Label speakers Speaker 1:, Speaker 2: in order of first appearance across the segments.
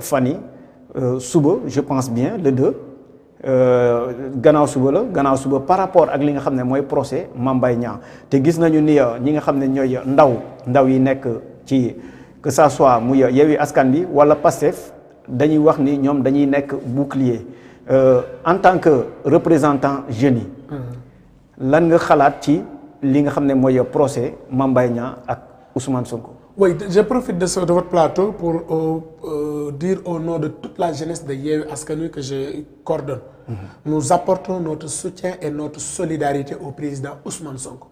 Speaker 1: fan yi suba je pense bien le 2 gannaaw suba par rapport ak li nga xam ne mooy procès Mame Mbaye Niang te gis nañu ni ñi nga xam ne ñooy ndaw yi nekk ci que ça soit muy Yewwi Askan Wi wala Pastef dañuy wax ni ñoom dañuy nekk bouclier en tant que représentant jeunes yi lan nga xalaat ci li nga xam ne mooy procès Mame Mbaye Niang ak Ousmane Sonko.
Speaker 2: Oui, je profite de votre plateau pour dire au nom de toute la jeunesse de Yewwi Askan Wi que je coordonne. Nous apportons notre soutien et notre solidarité au président Ousmane Sonko.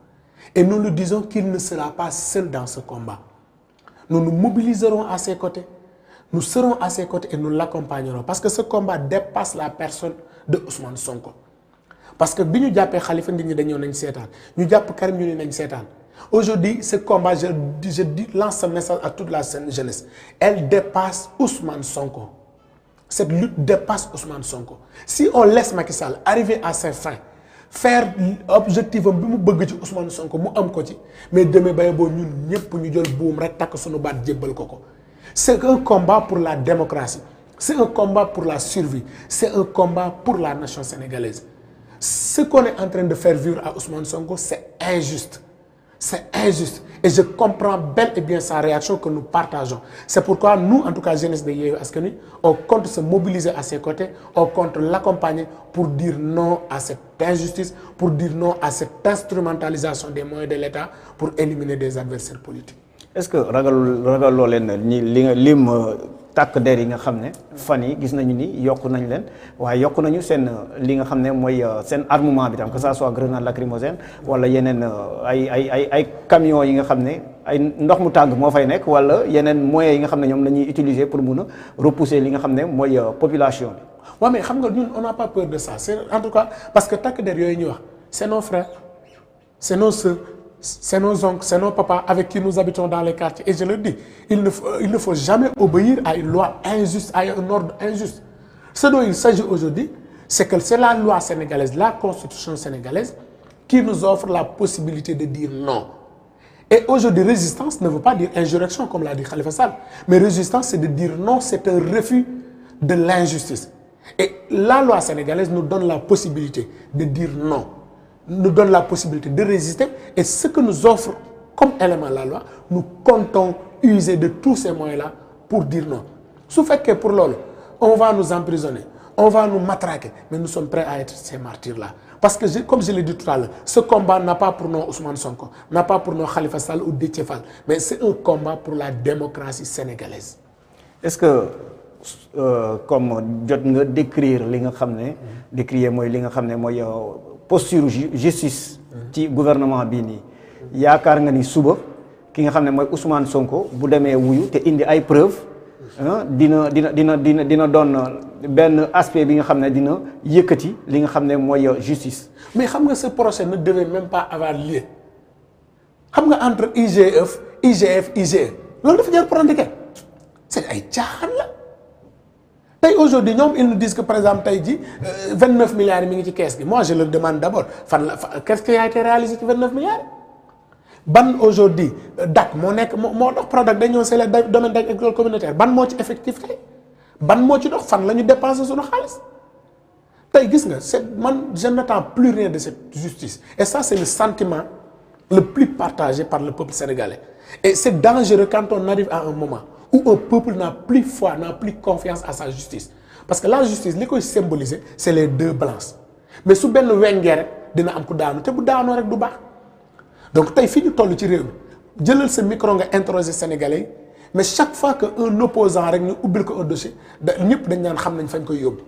Speaker 2: Et nous lui disons qu'il ne sera pas seul dans ce combat. Nous nous mobiliserons à ses côtés. Nous serons à ses côtés et nous l'accompagnerons. Parce que ce combat dépasse la personne de Ousmane Sonko. Parce que bi ñu jàppee Khalifa nit ñi dañoo nañ seetaan ñu jàpp Karim ñu ne nañ seetaan. Aujourd'hui, ce combat, je lance ce message à toute la jeunesse. Elle dépasse Ousmane Sonko. Cette lutte dépasse Ousmane Sonko. Si on laisse Macky Sall arriver à ses fins, faire objectif bi mu bëgg ci Ousmane Sonko mu am ko ci, mais demain baye bo ñun ñëpp ñu jël buum rek takk suñu baat jébbal ko ko. C'est un combat pour la démocratie. C'est un combat pour la survie. C'est un combat pour la nation sénégalaise. Ce qu'on est en train de faire vivre à Ousmane Sonko, c'est injuste. C'est injuste. Et je comprends bel et bien sa réaction que nous partageons. C'est pourquoi nous, en tout cas, jeunesse de Yewwi Askan Wi, on compte se mobiliser à ses côtés, on compte l'accompagner pour dire non à cette injustice, pour dire non à cette instrumentalisation des moyens de l'État pour éliminer des adversaires politiques.
Speaker 1: Est-ce que ragaloo leen ni li nga lim tàkk der yi nga xam ne fan yi gis nañu ni yokk nañ leen waaye yokk nañu seen li nga xam ne mooy seen armement bi tam que ça soit grenade lacrymogène wala yeneen ay camions yi nga xam ne ay ndox mu tàng moo fay nekk wala yeneen moyens yi nga xam ne ñoom la ñuy utiliser pour mun a repousser li nga xam ne mooy population bi.
Speaker 2: waaw mais xam nga ñun on n'a pas peur de ça c'est en tout cas parce que takk der yooyu ñuy wax c'est nos frères c'est nos sœurs. C'est nos oncles, c'est nos papas avec qui nous habitons dans les quartiers. Et je le dis, il ne faut jamais obéir à une loi injuste, à un ordre injuste. Ce dont il s'agit aujourd'hui, c'est que c'est la loi sénégalaise, la constitution sénégalaise, qui nous offre la possibilité de dire non. Et aujourd'hui, résistance ne veut pas dire insurrection, comme l'a dit Khalifa Sall. Mais résistance, c'est de dire non, c'est un refus de l'injustice. Et la loi sénégalaise nous donne la possibilité de dire non. Nous donne la possibilité de résister et ce que nous offre comme élément la loi, nous comptons user de tous ces moyens-là pour dire non. Su fekkee pour loolu, on va nous emprisonner, on va nous matraquer, mais nous sommes prêts à être ces martyrs-là. Parce que comme je l'ai dit tout à l'heure, ce combat n'a pas pour nom Ousmane Sonko, n'a pas pour nom Khalifa Sall ou Déthié Fall, mais c'est un combat pour la démocratie sénégalaise.
Speaker 1: Est-ce que comme jot nga décrire li nga xam ne décrire mooy li nga xam ne mooy posture justice ci gouvernement bii nii yaakaar nga ni suba ki nga xam ne mooy Ousmane Sonko bu demee wuyu te indi ay preuves dina doon benn aspect bi nga xam ne dina yëkkati li nga xam ne mooy justice.
Speaker 2: Mais xam nga ce procès ne devait même pas avoir lieu xam nga entre IGF IGE loolu dafa jar prendre kenn c'est ay caaxaan la. Tey aujourd'hui ñoom ils nous disent que par exemple tey ji 29 milliards yi mi ngi ci kees gi moi je leur demande d'abord qu'est-ce qui a été réalisé ci 29 milliards ban aujourd'hui DAC moo nekk moo dox Prodac dañoo c'est le domaine agricole communautaire ban moo ci effectif tey ban moo ci dox fan la ñu dépensé suñu xaalis tey gis nga man je n'attends plus rien de cette justice et ça c'est le sentiment le plus partagé par le peuple sénégalais et c'est dangereux quand on arrive à un moment où un peuple n'a plus foi, n'a plus confiance à sa justice. Parce que la justice, li koy symboliser, c'est les deux balances. Mais su benn wengee rek dina am ku daanu te bu daanoo rek du baax. Donc tey fii ñu toll ci réew mi jëlal sa micro nga interroger Sénégalais mais chaque fois que un opposant rek ñu ubbil ko un dossier ñëpp dañ naan xam nañ fañ koy yóbbu.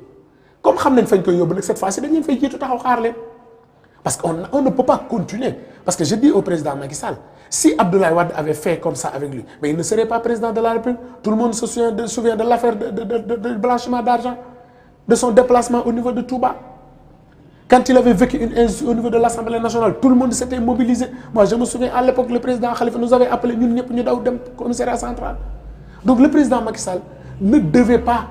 Speaker 2: Comme xam nañ fañ koy yóbbu nag cette fois-ci dañ leen fay jiitu taxaw xaar leen. Parce qu'on ne peut pas continuer. Parce que je dis au président Macky Sall, si Abdoulaye Wade avait fait comme ça avec lui, mais il ne serait pas président de la République. Tout le monde se souvient de l'affaire de blanchiment d'argent, de son déplacement au niveau de Touba. Quand il avait vécu une injustice au niveau de l'Assemblée nationale, tout le monde s'était mobilisé. Moi, je me souviens, à l'époque, le président Khalifa nous avait appelé, nous avons commissariat central. Donc le président Macky Sall ne devait pas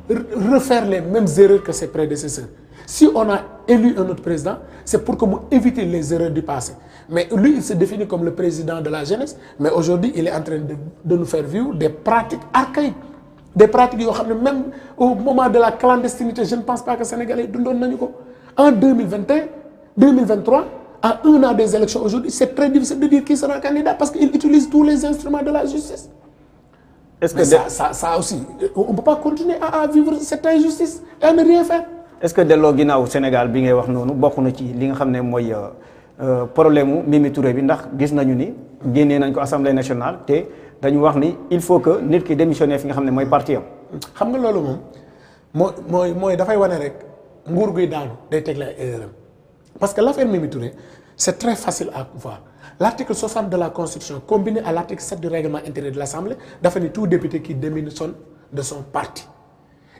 Speaker 2: refaire les mêmes erreurs que ses prédécesseurs. Si on a élu un autre président, c'est pour que nous éviter les erreurs du passé. Mais lui, il se définit comme le président de la jeunesse. Mais aujourd'hui, il est en train de nous faire vivre des pratiques archaïques. des pratiques yoo xam ne même au moment de la clandestinité je ne pense pas que sénégalais yi dundoon nañu ko en 2021 2023 à 1 an des élections aujourd'hui c'est très difficile de dire qui sera candidat parce qu'il utilise tous les instruments de la justice. Est-ce que ça aussi on peut pas continuer à vivre cette injustice et à ne rien faire.
Speaker 1: est-ce que delloo ginnaaw Sénégal bi ngay wax noonu bokk na ci li nga xam ne mooy problème mu Mimi Touré bi ndax gis nañu ni génnee nañ ko Assemblée nationale te dañu wax ni il faut que nit ki démissionné fi nga xam ne mooy parti am.
Speaker 2: xam nga loolu moom mooy dafay wane rek nguur guy daanu day teg la erreur parce que l'affaire Mimi Touré c'est très facile à voir l'article 60 de la Constitution combiné à l'article 7 du règlement intérieur de l'Assemblée dafa ni tout député qui démissionne de son parti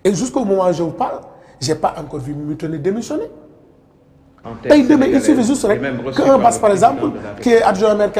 Speaker 2: et jusqu'au moment où je vous parle j'ai pas encore vu Mimi Touré démissionner. Tey demain il suffit juste rek qu'un Basse par exemple qui est adjoint maire